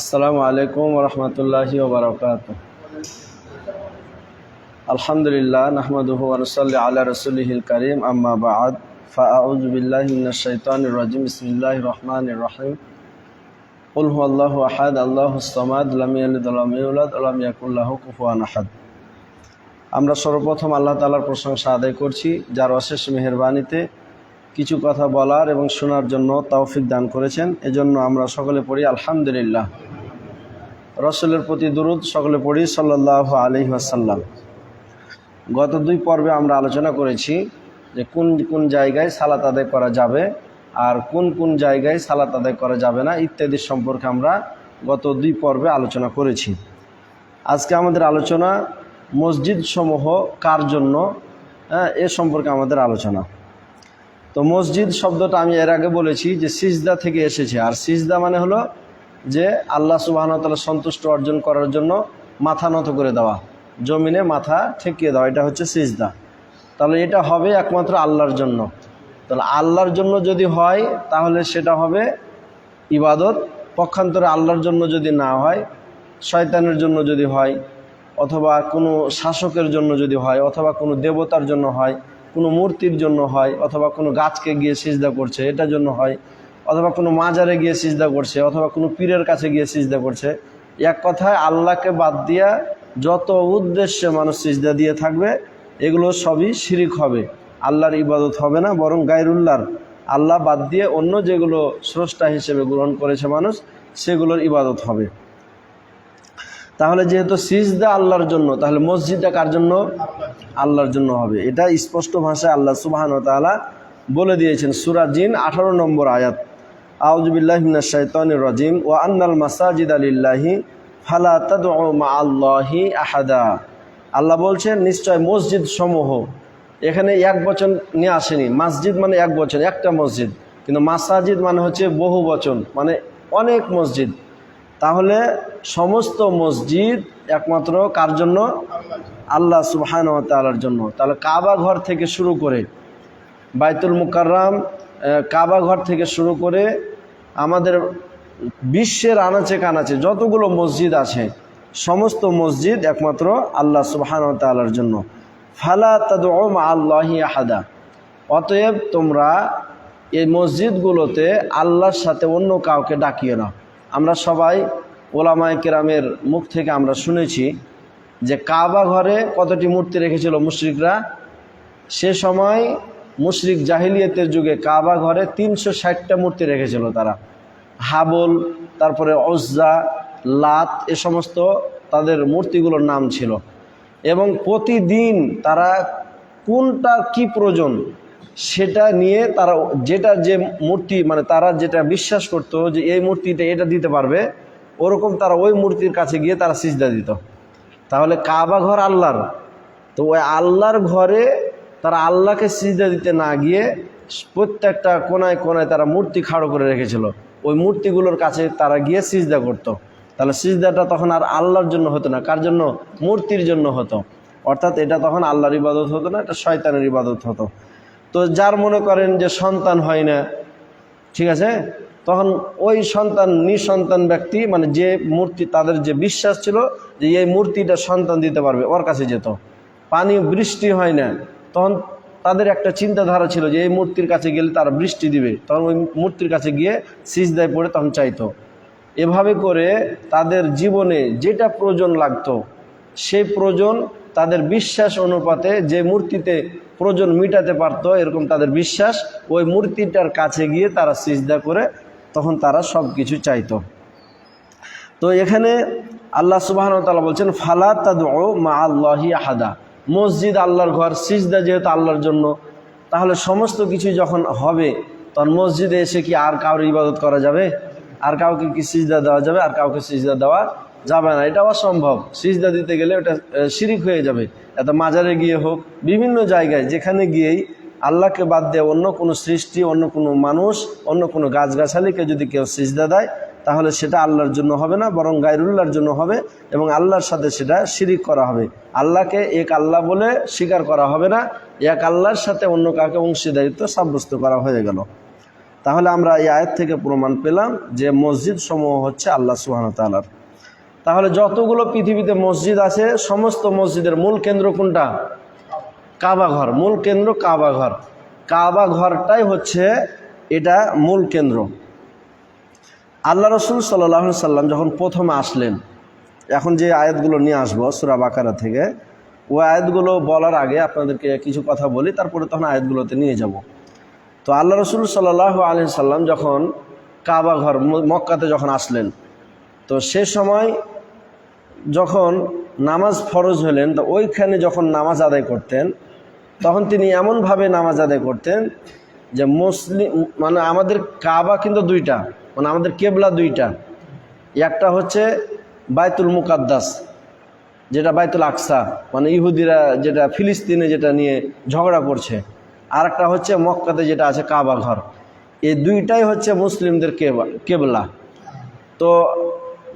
আসসালামু আলাইকুম ওয়া রাহমাতুল্লাহি ওয়া বারাকাতুহু। আলহামদুলিল্লাহ নাহমাদুহু ওয়া নুসাল্লি আলা রাসূলিহিল কারীম, আম্মা বা'দ। ফাআউযু বিল্লাহি মিনাশ শাইতানির রাজীম। বিসমিল্লাহির রহমানির রহিম। কুল হুয়াল্লাহু আহাদ, আল্লাহুস সামাদ, লাম ইয়ালিদ ওয়া লাম ইউলাদ ওয়া লাম ইয়াকুল লাহু কুফুয়ান আহাদ। আমরা সর্বপ্রথম আল্লাহ তাআলার প্রশংসা আদায় করছি, যার অশেষ মেহেরবানিতে কিছু কথা বলার এবং শোনার জন্য তৌফিক দান করেছেন। এজন্য আমরা সকলে পড়ি আলহামদুলিল্লাহ। রাসূলের প্রতি দুরূদ সকলে পড়ি সাল্লাল্লাহু আলাইহি ওয়াসাল্লাম। গত দুই পর্বে আমরা আলোচনা করেছি যে কোন কোন জায়গায় সালাত আদায় করা যাবে আর কোন কোন জায়গায় সালাত আদায় করা যাবে না ইত্যাদি সম্পর্কে আমরা গত দুই পর্বে আলোচনা করেছি। আজকে আমাদের আলোচনা মসজিদ সমূহ কার জন্য, এ সম্পর্কে আমাদের আলোচনা। তো মসজিদ শব্দটা আমি এর আগে বলেছি যে সিজদা থেকে এসেছে, আর সিজদা মানে হলো যে আল্লাহ সুবহানাহু ওয়া তাআলা সন্তুষ্ট অর্জন করার জন্য মাথা নত করে দেওয়া, জমিনে মাথা ঠেকিয়ে দেওয়া, এটা হচ্ছে সিজদা। তাহলে এটা হবে একমাত্র আল্লাহর জন্য। তাহলে আল্লাহর জন্য যদি হয় তাহলে সেটা হবে ইবাদত। পক্ষান্তরে আল্লাহর জন্য যদি না হয়, শয়তানের জন্য যদি হয়, অথবা কোনো শাসকের জন্য যদি হয়, অথবা কোনো দেবতার জন্য হয়, কোনো মূর্তির জন্য হয়, অথবা কোনো গাছকে গিয়ে সিজদা করছে এটার জন্য হয়, অথবা কোনো মাজারে গিয়ে সিজদা করছে, অথবা কোনো পীরের কাছে গিয়ে সিজদা করছে, এক কথায় আল্লাহকে বাদ দিয়া যত উদ্দেশ্যে মানুষ সিজদা দিয়ে থাকবে এগুলো সবই শিরিক হবে, আল্লাহর ইবাদত হবে না, বরং গায়রুল্লাহর, আল্লাহ বাদ দিয়ে অন্য যেগুলো স্রষ্টা হিসেবে গ্রহণ করেছে মানুষ সেগুলোর ইবাদত হবে। তাহলে যেহেতু সিজদা আল্লাহর জন্য, তাহলে মসজিদটা কার জন্য? আল্লাহর জন্য হবে। এটা স্পষ্ট ভাষায় আল্লাহ সুবহানাহু ওয়া তাআলা বলে দিয়েছেন সূরা জিন 18 নম্বর আয়াত। আউযু বিল্লাহি মিনাশ শাইতানির রাজীম। ওয়া আন্নাল মাসাজিদা লিল্লাহি ফালা তাদউ মাআল্লাহি আহাদা। আল্লাহ বলছেন নিশ্চয় মসজিদ সমূহ, এখানে এক বচন নিয়ে আসেনি। মসজিদ মানে এক বচন, একটা মসজিদ, কিন্তু মাসাজিদ মানে হচ্ছে বহু বচন, মানে অনেক মসজিদ। তাহলে সমস্ত মসজিদ একমাত্র কার জন্য? আল্লাহ সুবহানাহু ওয়া তাআলার জন্য। তাহলে কাবা ঘর থেকে শুরু করে বাইতুল মুকাররম, কাবা ঘর থেকে শুরু করে আমাদের বিশ্বের আনাচে কানাচে যতগুলো মসজিদ আছে সমস্ত মসজিদ একমাত্র আল্লাহ সুবহানাহু ওয়া তাআলার জন্য। ফালা তাদউ মাআল্লাহি আহাদা। অতএব তোমরা এই মসজিদগুলোতে আল্লাহর সাথে অন্য কাউকে ডাকিও না। আমরা সবাই ওলামায়ে কেরামের মুখ থেকে আমরা শুনেছি যে কাবা ঘরে কতটি মূর্তি রেখেছিল মুশরিকরা। সে সময় মুশরিক জাহিলিয়াতের যুগে কাবা ঘরে 360টা মূর্তি রেখেছিল তারা। হাবল, তারপরে উজ্জা, লাত, এ সমস্ত তাদের মূর্তিগুলোর নাম ছিল। এবং প্রতিদিন তারা কোনটা কি প্রয়োজন সেটা নিয়ে তারা যেটা যে মূর্তি, মানে তারা যেটা বিশ্বাস করতো যে এই মূর্তিটা এটা দিতে পারবে, ওরকম তারা ওই মূর্তির কাছে গিয়ে তারা সিজদা দিত। তাহলে কাবা ঘর আল্লাহর, তো ওই আল্লাহর ঘরে তারা আল্লাহকে সিজদা দিতে না গিয়ে প্রত্যেকটা কোনায় কোনায় তারা মূর্তি খাড়ো করে রেখেছিল। ওই মূর্তিগুলোর কাছে তারা গিয়ে সিজদা করত। তাহলে সিজদাটা তখন আর আল্লাহর জন্য হতো না, কার জন্য? মূর্তির জন্য হতো। অর্থাৎ এটা তখন আল্লাহর ইবাদত হতো না, এটা শয়তানের ইবাদত হতো। তো যার মনে করেন যে সন্তান হয় না, ঠিক আছে, তখন ওই সন্তান নিঃসন্তান ব্যক্তি, মানে যে মূর্তি তাদের যে বিশ্বাস ছিল যে এই মূর্তিটা সন্তান দিতে পারবে, ওর কাছে যেত। পানি বৃষ্টি হয় না, তখন তাদের একটা চিন্তাধারা ছিল যে এই মূর্তির কাছে গেলে তারা বৃষ্টি দিবে, তখন ওই মূর্তির কাছে গিয়ে সিজদায় পড়ে তখন চাইতো। এভাবে করে তাদের জীবনে যেটা প্রয়োজন লাগতো সেই প্রয়োজন তাদের বিশ্বাস অনুপাতে যে মূর্তিতে প্রয়োজন মিটাতে পারতো, এরকম তাদের বিশ্বাস, ওই মূর্তিটার কাছে গিয়ে তারা সিজদা করে তখন তারা সব কিছু চাইতো। তো এখানে আল্লাহ সুবহানাহু ওয়া তাআলা বলছেন ফালা তাদউ মাআল্লাহি আহাদা। মসজিদ আল্লাহর ঘর, সিজদা যেহেতু আল্লাহর জন্য, তাহলে সমস্ত কিছু যখন হবে তখন মসজিদে এসে কি আর কারোর ইবাদত করা যাবে? আর কাউকে কি সিজদা দেওয়া যাবে? আর কাউকে সিজদা দেওয়া যাবে না, এটা অসম্ভব। সিজদা দিতে গেলে ওটা শিরিক হয়ে যাবে। এত মাজারে গিয়ে হোক, বিভিন্ন জায়গায় যেখানে গিয়েই আল্লাহকে বাদ দিয়ে অন্য কোনো সৃষ্টি, অন্য কোনো মানুষ, অন্য কোনো গাছগাছালিকে যদি কেউ সিজদা দেয় তাহলে সেটা আল্লাহর জন্য হবে না, বরং গায়রুল্লাহর জন্য হবে, এবং আল্লাহর সাথে সেটা শিরিক করা হবে। আল্লাহকে এক আল্লাহ বলে স্বীকার করা হবে না, এক আল্লাহর সাথে অন্য কাউকে অংশীদারিত্ব সাব্যস্ত করা হয়ে গেল। তাহলে আমরা এই আয়াত থেকে প্রমাণ পেলাম যে মসজিদ সমূহ হচ্ছে আল্লাহ সুবহানাহু ওয়া তাআলার। তাহলে যতগুলো পৃথিবীতে মসজিদ আছে সমস্ত মসজিদের মূল কেন্দ্র কোনটা? কাবা ঘর। মূল কেন্দ্র কাবা ঘর। কাবা ঘরটাই হচ্ছে এটা মূল কেন্দ্র। আল্লাহ রসুল সাল্লাল্লাহু আলাইহি সাল্লাম যখন প্রথমে আসলেন, এখন যে আয়াতগুলো নিয়ে আসবো সূরা বাকারা থেকে, ওই আয়াতগুলো বলার আগে আপনাদেরকে কিছু কথা বলি, তারপরে তখন আয়াতগুলোতে নিয়ে যাব। তো আল্লাহ রসুল সাল্লাল্লাহু আলাইহি সাল্লাম যখন কাবা ঘর মক্কাতে যখন আসলেন, তো সে সময় যখন নামাজ ফরজ হলেন, তো ওইখানে যখন নামাজ আদায় করতেন তখন তিনি এমনভাবে নামাজ আদায় করতেন যে মুসলিম মানে আমাদের কাবা কিন্তু দুইটা, মানে আমাদের কেবলা দুইটা। একটা হচ্ছে বাইতুল মুকাদ্দাস, যেটা বাইতুল আকসা, মানে ইহুদিরা যেটা ফিলিস্তিনে যেটা নিয়ে ঝগড়া করছে, আর একটা হচ্ছে মক্কাতে যেটা আছে কাবা ঘর। এই দুইটাই হচ্ছে মুসলিমদের কেবলা। তো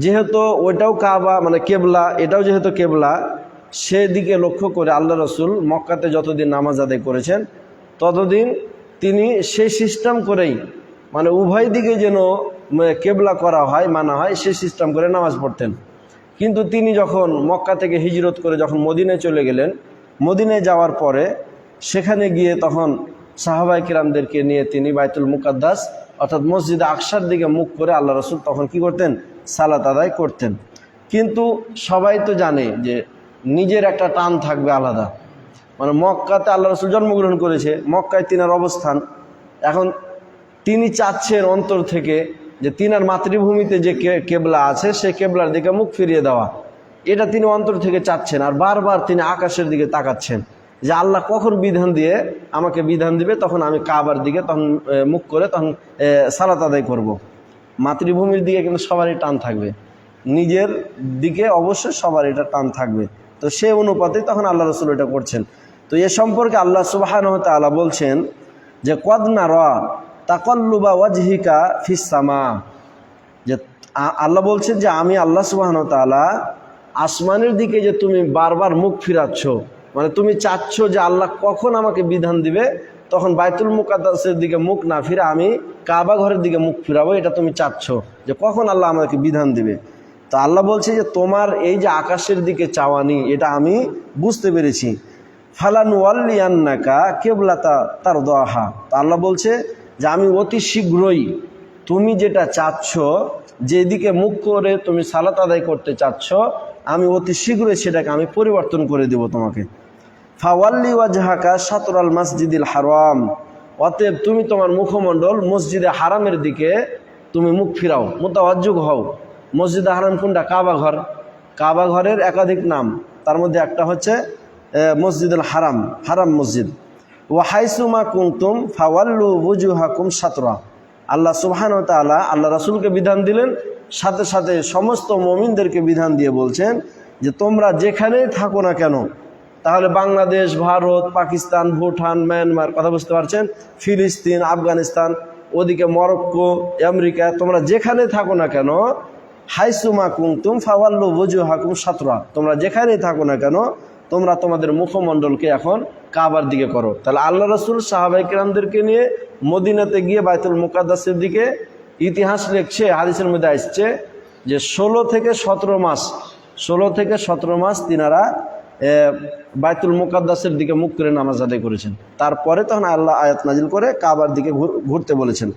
যেহেতু ওইটাও কাবা মানে কেবলা, এটাও যেহেতু কেবলা, সেদিকে লক্ষ্য করে আল্লাহ রসুল মক্কাতে যতদিন নামাজ আদায় করেছেন ততদিন তিনি সেই সিস্টেম করেই, মানে উভয় দিকে যেন কেবলা করা হয় মানা হয়, সেই সিস্টেম করে নামাজ পড়তেন। কিন্তু তিনি যখন মক্কা থেকে হিজরত করে যখন মদিনায় চলে গেলেন, মদিনায় যাওয়ার পরে সেখানে গিয়ে তখন সাহাবায়ে কিরামদেরকে নিয়ে তিনি বাইতুল মুকাদ্দাস অর্থাৎ মসজিদে আকসার দিকে মুখ করে আল্লাহ রসুল তখন কি করতেন? সালাত আদায় করতেন। কিন্তু সবাই তো জানে যে নিজের একটা টান থাকবে আলাদা, মানে মক্কাতে আল্লাহ রসুল জন্মগ্রহণ করেছে, মক্কায় তিনার অবস্থান। এখন তিনি চাচ্ছেন অন্তর থেকে যে তিনার মাতৃভূমিতে যে কেবলা আছে সেই কেবলার দিকে মুখ ফিরিয়ে দেওয়া, এটা তিনি অন্তর থেকে চাচ্ছেন। আর বারবার তিনি আকাশের দিকে তাকাচ্ছেন যে আল্লাহ কখন বিধান দিয়ে আমাকে বিধান দিবে, তখন আমি কাবার দিকে তখন মুখ করে তখন সালাত আদায় করব। মাতৃভূমির দিকে কিন্তু সবারই টান থাকবে, নিজের দিকে অবশ্যই সবার এটা টান থাকবে। তো সে অনুপাতে তখন আল্লাহ রসুল এটা করছেন। তো এ সম্পর্কে আল্লাহ সুবহানাহু ওয়া তাআলা বলছেন যে কদ নারা তাকাল্লুবা ওয়াজহিকা ফিস সামা, যে আল্লাহ বলছেন যে আমি আল্লাহ সুবহানাহু ওয়া তাআলা আসমানের দিকে যে তুমি বারবার মুখ ফিরাচ্ছ, মানে তুমি চাচ্ছ যে আল্লাহ কখন আমাকে বিধান দিবে, তখন বাইতুল মুকাদ্দাসের দিকে মুখ না ফিরে আমি কাবা ঘরের দিকে মুখ ফিরাবো, এটা তুমি চাচ্ছ যে কখন আল্লাহ আমাকে বিধান দিবে। তো আল্লাহ বলছে যে তোমার এই যে আকাশের দিকে চাওয়ানি, এটা আমি বুঝতে পেরেছি। ফালানুওয়াল্লিয়ান্নাকা কিবলাতা তারদাহা, তো আল্লাহ বলছে যে আমি অতি শীঘ্রই তুমি যেটা চাচ্ছ, যেদিকে মুখ করে তুমি সালাত আদায় করতে চাচ্ছ, আমি অতি শীঘ্রই সেটাকে আমি পরিবর্তন করে দেব তোমাকে। ফাওয়াল্লি ওয়াজহাকা শাতরাল মাসজিদিল হারাম, অতএব তুমি তোমার মুখমণ্ডল মসজিদে হারামের দিকে তুমি মুখ ফিরাও, মুতাওয়াজ্জিহ হও। মসজিদে হারাম কোনটা? কাবা ঘর। কাবা ঘরের একাধিক নাম, তার মধ্যে একটা হচ্ছে মসজিদুল হারাম, হারাম মসজিদ। ওয়া হাইসুমা কুনতুম ফাওয়াল্লু ওয়াজহাকুম শাতরা, আল্লাহ সুবহানাহু ওয়া তাআলা আল্লাহ রাসূলকে বিধান দিলেন, সাথে সাথে সমস্ত মুমিনদেরকে বিধান দিয়ে বলছেন যে তোমরা যেখানেই থাকো না কেন, তাহলে বাংলাদেশ, ভারত, পাকিস্তান, ভুটান, মায়ানমার, কথা বুঝতে পারছেন, ফিলিস্তিন, আফগানিস্তান, ওদিকে মরক্কো, আমেরিকা, তোমরা যেখানে থাকো না কেন, হাইসুমা কুনতুম ফাওয়াল্লু ওয়াজহাকুম শাতরা, তোমরা যেখানেই থাকো না কেন তোমরা তোমাদের মুখমণ্ডলকে এখন কাবার দিকে করো। তাহলে আল্লাহ রসুল সাহাবায়ে কিরামদেরকে নিয়ে মদিনাতে গিয়ে বাইতুল মুকাদ্দাসের দিকে, ইতিহাস লিখছে, হাদিসের মধ্যে আসছে যে 16 থেকে 17 মাস তিনারা বাইতুল মুকাদ্দাসের দিকে মুখ করে নামাজ আদায় করেছেন। তারপরে তখন আল্লাহ আয়াত নাজিল করে কাবার দিকে ঘুরতে বলেছেন।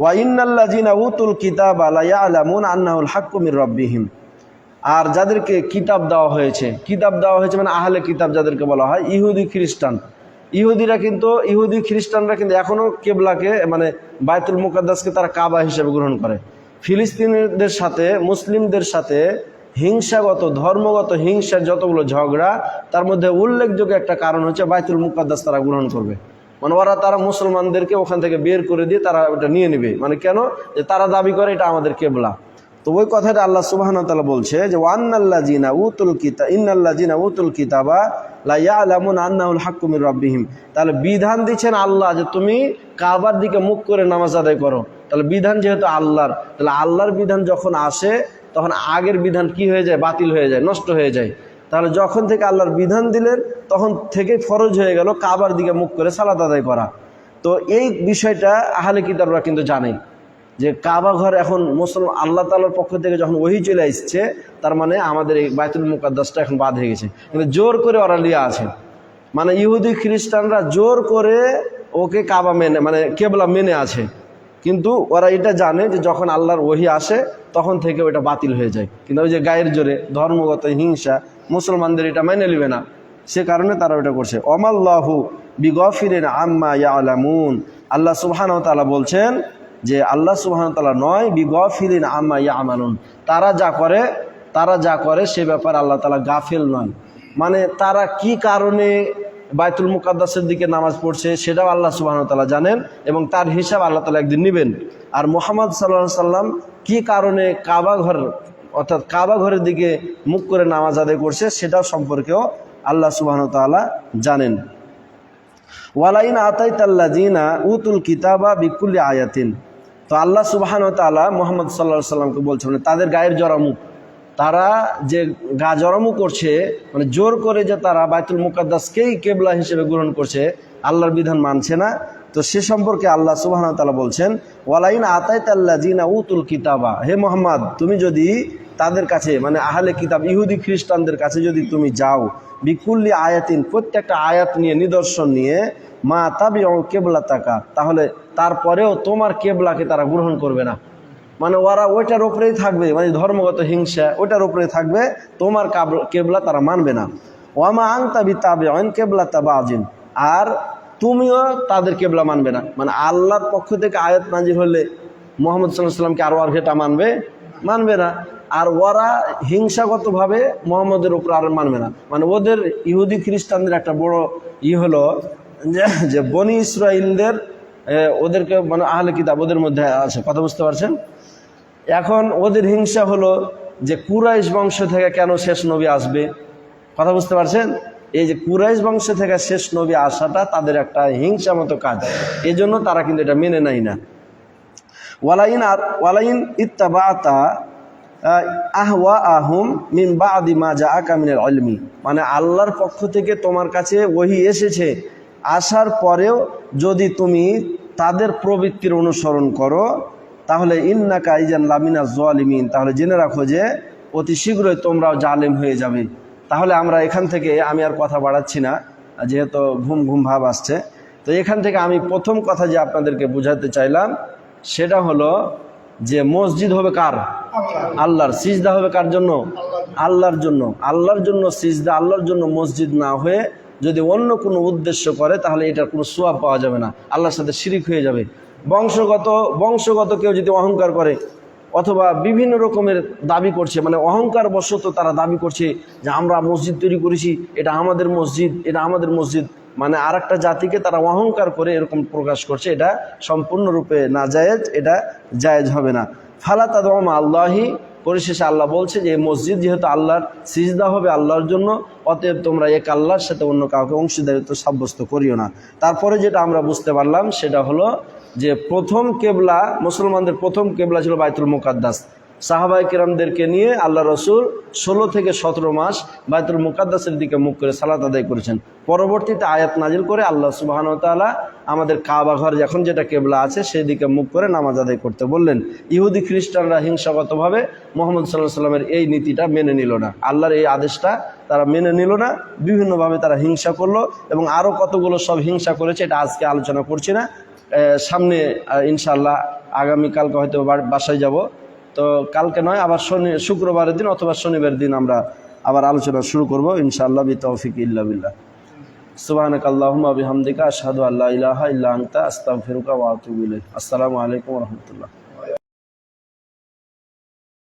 ওয়া ইন্নাল্লাযিনা উতুল কিতাবা লা ইয়ালামুনা আন্নাহুল হাক্কু মির রাব্বিহিম, আর যাদেরকে কিতাব দেওয়া হয়েছে, মানে আহলে কিতাব যাদেরকে বলা হয়, ইহুদি খ্রিস্টান, ইহুদি খ্রিস্টানরা কিন্তু এখনও কেবলাকে মানে বাইতুল মুকাদ্দাসকে তারা কাবা হিসেবে গ্রহণ করে। ফিলিস্তিনিদের সাথে মুসলিমদের সাথে হিংসাগত ধর্মগত হিংসার যতগুলো ঝগড়া, তার মধ্যে উল্লেখযোগ্য একটা কারণ হচ্ছে বাইতুল মুকাদ্দাস তারা গ্রহণ করবে, মানে তারা মুসলমানদেরকে ওখান থেকে বের করে দিয়ে তারা ওটা নিয়ে নেবে। মানে কেন? যে তারা দাবি করে এটা আমাদের কেবলা। তো ওই কথাটা আল্লাহ সুবহানাহু ওয়া তাআলা বলছে যে ওয়ান্নাল্লাযিনা উতুল কিতাবা লা ইয়ালামুনা আন্নাহুল হাক্কু মির রাব্বিহিম, তাহলে বিধান দিচ্ছেন আল্লাহ যে তুমি কাবার দিকে মুখ করে নামাজ আদায় করো। তাহলে বিধান যেহেতু আল্লাহর, তাহলে আল্লাহর বিধান যখন আসে তখন আগের বিধান কি হয়ে যায়? বাতিল হয়ে যায়, নষ্ট হয়ে যায়। তাহলে যখন থেকে আল্লাহর বিধান দিলেন তখন থেকে ফরজ হয়ে গেল কাবার দিকে মুখ করে সালাত আদায় করা। তো এই বিষয়টা আহলে কিতাবরা কিন্তু জানে যে কাবা ঘর এখন মুসলমান আল্লাহ তাআলার পক্ষ থেকে যখন ওহী চলে আসছে, তার মানে আমাদের এই বাইতুল মুকাদ্দাসটা এখন বাদ হয়ে গেছে, কিন্তু জোর করে ওরা লিয়া আছে। মানে ইহুদি খ্রিস্টানরা জোর করে ওকে কাবা মেনে মানে কেবলা মেনে আছে, কিন্তু ওরা এটা জানে যে যখন আল্লাহর ওহী আসে তখন থেকে ওটা বাতিল হয়ে যায়। কিন্তু ওই যে গায়ের জোরে ধর্মগত হিংসা মুসলমানদের এটা মেনে নেবে না, সে কারণে তারা ওটা করছে। অমাল্লাহু বিগফিরিন আম্মা ইয়ালামুন, আল্লাহ সুবহানাহু ওয়া তাআলা বলছেন যে আল্লাহ সুবহানাহু ওয়া তাআলা নয় বিগফিরিন আম্মা ইয়ামালুন, তারা যা করে সে ব্যাপারে আল্লাহ তাআলা গাফিল নয়। মানে তারা কি কারণে বাইতুল মুকাদ্দাসের দিকে নামাজ পড়ছে সেটাও আল্লাহ সুবহানাহু ওয়া তাআলা জানেন, এবং তার হিসাব আল্লাহ তাআলা একদিন নেবেন। আর মুহাম্মদ সাল্লাল্লাহু আলাইহি সাল্লাম কি কারণে কাবা ঘরের দিকে মুখ করে নামাজ আদায় করছে সেটাও সম্পর্কেও আল্লাহ সুবহানাহু ওয়া তাআলা জানেন। ওয়ালাইন আতাইতাল্লাযিনা উতুল কিতাবা বিকুল্লি আয়াতিন, তো আল্লাহ সুবহানাহু ওয়া তাআলা মুহাম্মদ সাল্লাল্লাহু আলাইহি সাল্লামকে বলছেন তাদের গায়ের জরামুখ, তারা যে গা জরামু করছে, মানে জোর করে যে তারা বাইতুল মুকাদ্দাসকেই কেবলা হিসেবে গ্রহণ করছে, আল্লাহর বিধান মানছে না, তো সে সম্পর্কে আল্লাহ সুবহানাহু ওয়া তাআলা বলছেন ওয়ালাইন আতাইতাল্লাযিনা উতুল কিতাবা, হে মুহাম্মদ তুমি যদি তাদের কাছে মানে আহলে কিতাব ইহুদি খ্রিস্টানদের কাছে যদি তুমি যাও বিকুল্লি আয়াতিন, প্রত্যেকটা আয়াত নিয়ে নিদর্শন নিয়ে, মা তাবিউ কিবলাতাকা, তাহলে তারপরেও তোমার কেবলাকে তারা গ্রহণ করবে না। মানে ওরা ওইটার উপরেই থাকবে, মানে ধর্মগত হিংসা ওইটার উপরে থাকবে, তোমার কেবলা তারা মানবে না। ওয়ামা আনতা বিতাবিউন কিবলাতা বাজিন, আর তুমিও তাদের কেবলা মানবে না। মানে আল্লাহর পক্ষ থেকে আয়াত নাজিল হলে মুহাম্মদ সাল্লাল্লাহু আলাইহি ওয়াসাল্লামকে আরো এটা মানবে না, আর ওরা হিংসাগতভাবে মুহাম্মদের উপর আর মানবে না। মানে ওদের ইহুদি খ্রিস্টানদের একটা বড় হলো যে বনি ইসরাইলদের ওদেরকে মানে আহলে কিতাব ওদের মধ্যে আছে, কথা বুঝতে পারছেন? এখন ওদের হিংসা হলো যে কুরাইশ বংশ থেকে কেন শেষ নবী আসবে, কথা বুঝতে পারছেন? এই যে কুরাইশ বংশ থেকে শেষ নবী আসাটা তাদের একটা হিংসা মতো কাজ, এই জন্য তারা কিন্তু এটা মেনে নেয় না। ওয়ালাইন ইত্তাবাতা আহওয়াআহুম মিন বাদি মা জাআকা মিনাল ইলমি, মানে আল্লাহর পক্ষ থেকে তোমার কাছে ওহী এসেছে, আসার পরেও যদি তুমি তাদের প্রবৃত্তির অনুসরণ করো তাহলে ইন্নাকা ইজান লামিনাজ জালিমিন, তাহলে জেনে রাখো যে অতি শীঘ্রই তোমরাও জালেম হয়ে যাবে। তাহলে আমরা এখান থেকে, আমি আর কথা বাড়াচ্ছি না যেহেতু ঘুম ভাব আসছে, তো এখান থেকে আমি প্রথম কথা যে আপনাদেরকে বুঝাতে চাইলাম সেটা হলো যে মসজিদ হবে কার? আল্লাহর। সিজদা হবে কার জন্য? আল্লাহর জন্য। আল্লাহর জন্য সিজদা, আল্লাহর জন্য মসজিদ না হয়ে যদি অন্য কোনো উদ্দেশ্য করে তাহলে এটার কোনো সওয়াব পাওয়া যাবে না, আল্লাহর সাথে শিরিক হয়ে যাবে। বংশগত কেউ যদি অহংকার করে অথবা বিভিন্ন রকমের দাবি করছে, মানে অহংকার বশত তারা দাবি করছে যে আমরা মসজিদ তৈরি করেছি, এটা আমাদের মসজিদ, মানে আর একটা জাতিকে তারা অহংকার করে এরকম প্রকাশ করছে, এটা সম্পূর্ণরূপে নাজায়েজ, এটা জায়েজ হবে না। ফালা তাদউ মা আল্লাহি, পরিশেষে আল্লাহ বলছে যে এই মসজিদ যেহেতু আল্লাহর, সিজদা হবে আল্লাহর জন্য, অতএব তোমরা এক আল্লাহর সাথে অন্য কাউকে অংশীদারিত্ব সাব্যস্ত করিও না। তারপরে যেটা আমরা বুঝতে পারলাম সেটা হলো যে প্রথম কেবলা, মুসলমানদের প্রথম কেবলা ছিল বাইতুল মুকাদ্দাস। সাহাবায়ে কেরামদেরকে নিয়ে আল্লাহ রসুল 16 থেকে 17 মাস বাইতুল মুকাদ্দাসের দিকে মুখ করে সালাত আদায় করেছেন। পরবর্তীতে আয়াত নাজিল করে আল্লাহ সুবহানাহু ওয়া তাআলা আমাদের কাবা ঘর এখন যেটা কেবলা আছে সেই দিকে মুখ করে নামাজ আদায় করতে বললেন। ইহুদি খ্রিস্টানরা হিংসাগতভাবে মুহাম্মদ সাল্লাল্লাহু আলাইহি ওয়াসাল্লামের এই নীতিটা মেনে নিল না, আল্লাহর এই আদেশটা তারা মেনে নিল না, বিভিন্নভাবে তারা হিংসা করলো, এবং আরও কতগুলো সব হিংসা করেছে, এটা আজকে আলোচনা করছি না। সামনে ইনশাআল্লাহ আগামীকালকে হয়তো বাসায় যাব, তো কালকে নয় আবার শুক্রবারের দিন অথবা শনিবারের দিন আমরা আবার আলোচনা শুরু করব ইনশাআল্লাহ, বিতৌফিক ইল্লা বিল্লাহ। সুবহানাকা আল্লাহুম্মা বিহামদিকা আশহাদু আল্লা ইলাহা ইল্লা আনতা আস্তাগফিরুকা ওয়া আতুবু ইলাইক। আসসালামু আলাইকুম ওয়া রাহমাতুল্লাহ।